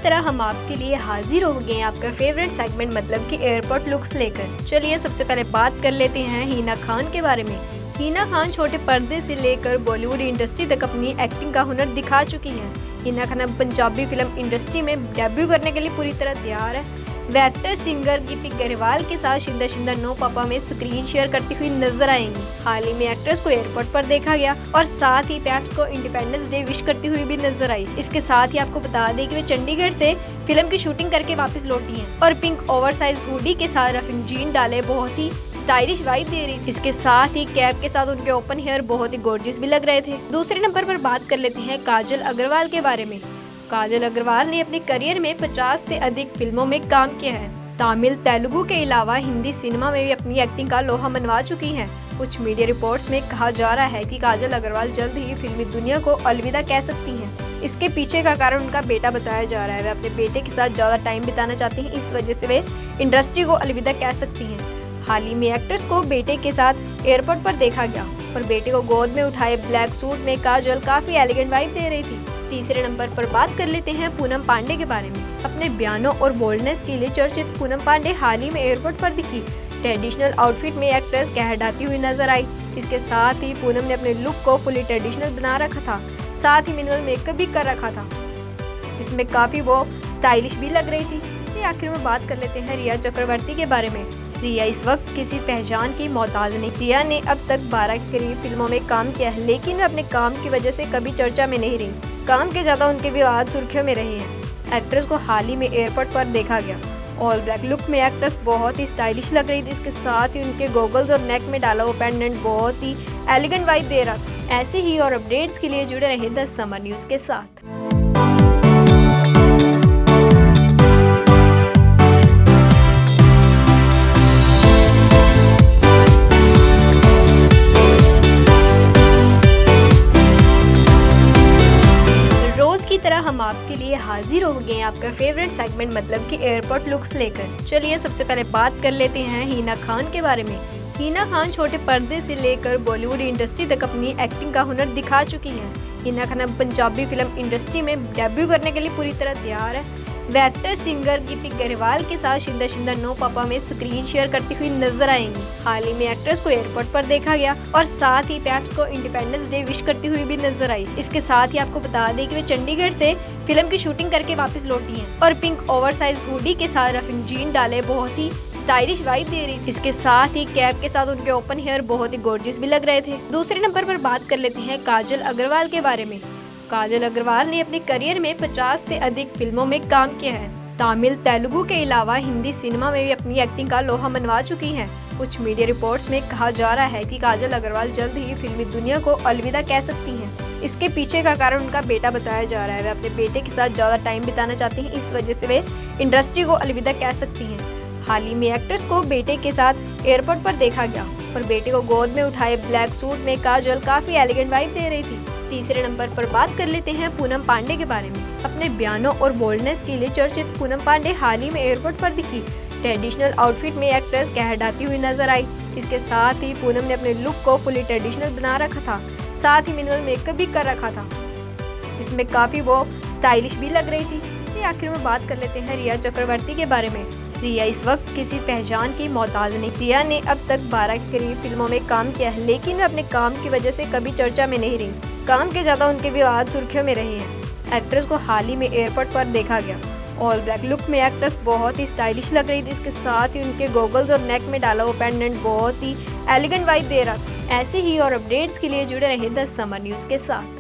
तरह हम आपके लिए हाजिर हो गए हैं आपका फेवरेट सेगमेंट मतलब कि एयरपोर्ट लुक्स लेकर। चलिए सबसे पहले बात कर लेते हैं हिना खान के बारे में। हिना खान छोटे पर्दे से लेकर बॉलीवुड इंडस्ट्री तक अपनी एक्टिंग का हुनर दिखा चुकी हैं। हिना खान अब पंजाबी फिल्म इंडस्ट्री में डेब्यू करने के लिए पूरी तरह तैयार है। वे एक्टर सिंगर गिप्पी गरेवाल के साथ शिंदा शिंदा नो पापा में स्क्रीन शेयर करती हुई नजर आएंगी। हाल ही में एक्ट्रेस को एयरपोर्ट पर देखा गया और साथ ही पैप्स को इंडिपेंडेंस डे विश करती हुई भी नजर आई। इसके साथ ही आपको बता दें कि वे चंडीगढ़ से फिल्म की शूटिंग करके वापस लौटी हैं और पिंक ओवरसाइज हुडी के साथ रफिंग जीन डाले बहुत ही स्टाइलिश वाइब दे रही थी। इसके साथ ही कैप के साथ उनके ओपन हेयर बहुत ही गॉर्जियस भी लग रहे थे। दूसरे नंबर पर बात कर लेते हैं काजल अग्रवाल के बारे में। काजल अग्रवाल ने अपने करियर में 50 से अधिक फिल्मों में काम किया है। तमिल, तेलुगु के अलावा हिंदी सिनेमा में भी अपनी एक्टिंग का लोहा मनवा चुकी हैं। कुछ मीडिया रिपोर्ट्स में कहा जा रहा है कि काजल अग्रवाल जल्द ही फिल्मी दुनिया को अलविदा कह सकती हैं। इसके पीछे का कारण उनका बेटा बताया जा रहा है। वे अपने बेटे के साथ ज्यादा टाइम बिताना चाहती हैं, इस वजह से वे इंडस्ट्री को अलविदा कह सकती हैं। हाल ही में एक्ट्रेस को बेटे के साथ एयरपोर्ट पर देखा गया और बेटे को गोद में उठाए ब्लैक सूट में काजल काफी एलिगेंट वाइब दे रही थी। तीसरे नंबर पर बात कर लेते हैं पूनम पांडे के बारे में। अपने बयानों और बोल्डनेस के लिए चर्चित पूनम पांडे हाल ही में एयरपोर्ट पर दिखी। ट्रेडिशनल आउटफिट में एक्ट्रेस कहलाती हुई नजर आई। इसके साथ ही पूनम ने अपने लुक को फुली ट्रेडिशनल बना रखा था, साथ ही मिनिमल मेकअप भी कर रखा था, जिसमें काफी वो स्टाइलिश भी लग रही थी। इसी आखिर में बात कर लेते हैं रिया चक्रवर्ती के बारे में। रिया इस वक्त किसी पहचान की मोहताज नहीं। रिया ने अब तक 12 के करीब फिल्मों में काम किया है, लेकिन वे अपने काम की वजह से कभी चर्चा में नहीं रही। काम के ज्यादा उनके विवाद सुर्खियों में रहे हैं। एक्ट्रेस को हाल ही में एयरपोर्ट पर देखा गया। ऑल ब्लैक लुक में एक्ट्रेस बहुत ही स्टाइलिश लग रही थी। इसके साथ ही उनके गॉगल्स और नेक में डाला हुआ पेंडेंट बहुत ही एलिगेंट वाइब दे रहा था। ऐसे ही और अपडेट्स के लिए जुड़े रहे द समर न्यूज के साथ। की तरह हम आपके लिए हाजिर हो गए हैं आपका फेवरेट सेगमेंट मतलब कि एयरपोर्ट लुक्स लेकर। चलिए सबसे पहले बात कर लेते हैं हिना खान के बारे में। हिना खान छोटे पर्दे से लेकर बॉलीवुड इंडस्ट्री तक अपनी एक्टिंग का हुनर दिखा चुकी हैं। हिना खान अब पंजाबी फिल्म इंडस्ट्री में डेब्यू करने के लिए पूरी तरह तैयार है। वे एक्टर सिंगर गिप्पी गरेवाल के साथ शिंदा शिंदा नो पापा में स्क्रीन शेयर करती हुई नजर आएंगी। हाल ही में एक्ट्रेस को एयरपोर्ट पर देखा गया और साथ ही पैप्स को इंडिपेंडेंस डे विश करती हुई भी नजर आई। इसके साथ ही आपको बता दें कि वे चंडीगढ़ से फिल्म की शूटिंग करके वापस लौटी हैं और पिंक ओवरसाइज हुडी के साथ रफिंग जीन डाले बहुत ही स्टाइलिश वाइब दे रही थी। इसके साथ ही कैप के साथ उनके ओपन हेयर बहुत ही गॉर्जियस भी लग रहे थे। दूसरे नंबर पर बात कर लेते हैं काजल अग्रवाल के बारे में। काजल अग्रवाल ने अपने करियर में 50 से अधिक फिल्मों में काम किया है। तमिल, तेलुगु के अलावा हिंदी सिनेमा में भी अपनी एक्टिंग का लोहा मनवा चुकी हैं। कुछ मीडिया रिपोर्ट्स में कहा जा रहा है कि काजल अग्रवाल जल्द ही फिल्मी दुनिया को अलविदा कह सकती हैं। इसके पीछे का कारण उनका बेटा बताया जा रहा है। वे अपने बेटे के साथ ज्यादा टाइम बिताना चाहती हैं, इस वजह से वे इंडस्ट्री को अलविदा कह सकती हैं। हाल ही में एक्ट्रेस को बेटे के साथ एयरपोर्ट पर देखा गया और बेटे को गोद में उठाए ब्लैक सूट में काजल काफी एलिगेंट वाइब दे रही थी। तीसरे नंबर पर बात कर लेते हैं पूनम पांडे के बारे में। अपने बयानों और बोल्डनेस के लिए चर्चित पूनम पांडे हाल ही में एयरपोर्ट पर दिखी। ट्रेडिशनल आउटफिट में एक्ट्रेस कहलाती हुई नजर आई। इसके साथ ही पूनम ने अपने लुक को फुली ट्रेडिशनल बना रखा था, साथ ही मिनिमल मेकअप भी कर रखा था, जिसमें काफी वो स्टाइलिश भी लग रही थी। इसी आखिर में बात कर लेते हैं रिया चक्रवर्ती के बारे में। रिया इस वक्त किसी पहचान की मोहताज नहीं। रिया ने अब तक 12 के करीब फिल्मों में काम किया है, लेकिन वे अपने काम की वजह से कभी चर्चा में नहीं रही। काम के ज्यादा उनके विवाद सुर्खियों में रहे हैं। एक्ट्रेस को हाल ही में एयरपोर्ट पर देखा गया। ऑल ब्लैक लुक में एक्ट्रेस बहुत ही स्टाइलिश लग रही थी। इसके साथ ही उनके गॉगल्स और नेक में डाला हुआ पेंडेंट बहुत ही एलिगेंट वाइब दे रहा था। ऐसे ही और अपडेट्स के लिए जुड़े रहे द समर न्यूज के साथ।